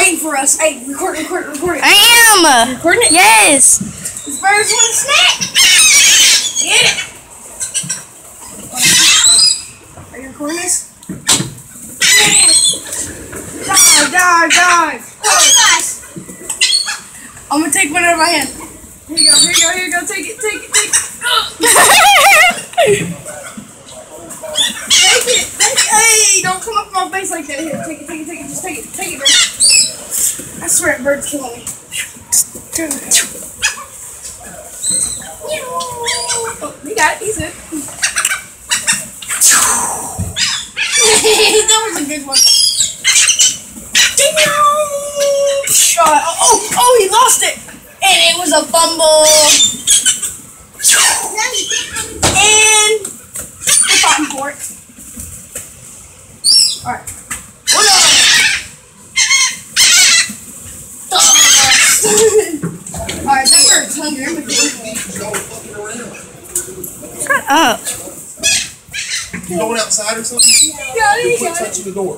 waiting for us. Hey, record it. I am. You recording it? Yes. This bird's want a snack. Get it. Are you recording this? Die. I'm gonna take one out of my hand. Here you go. Take it. Take it. Hey, don't come up my face like that. Here, take it. Just take it, bird. I swear, that bird's killing me. Oh, he got it. He's good. That was a good one. Oh, he lost it. And it was a fumble. And we're fighting for it. Alright. Alright, that bird's hungry. Shut up. You going outside or something? You Quit touching the door.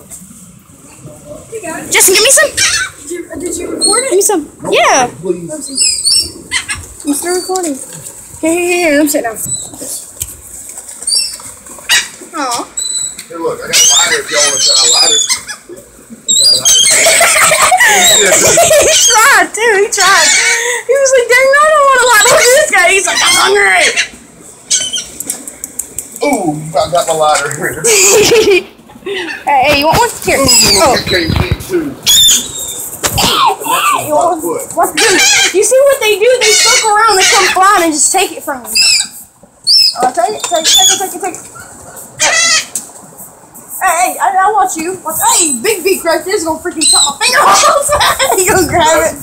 got it. Justin, give me some. Did you record it? Give me some. Yeah. Please. I'm still recording. Here, let me sit down. Aw. Here, look, I got a lighter if y'all want to try a lighter. He tried too. He was like, dang, I don't want to lie. Look at this guy. He's like, I'm hungry. Ooh, I got my lighter. Hey, you want one? Here. Ooh, Oh. it came deep too. What's good? You see what they do? They circle around, they come flying and just take it from you. Take it. Hey, I want you. Hey, Big Beak right there is gonna freaking cut my finger off. You gonna grab it.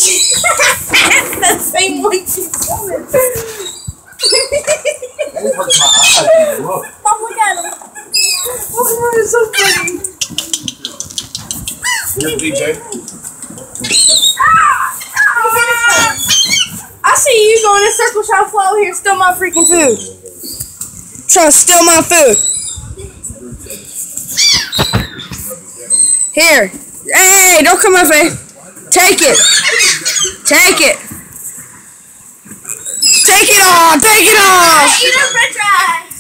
It's that same one she's coming. That hurts my eyes. Look. Mom, look at him. Oh, that is so funny. Here, DJ. I see you going in circles trying to fly over here and steal my freaking food. Trying to steal my food. Here. Hey, don't come my face. Take it. Take it off. Eat a french fry.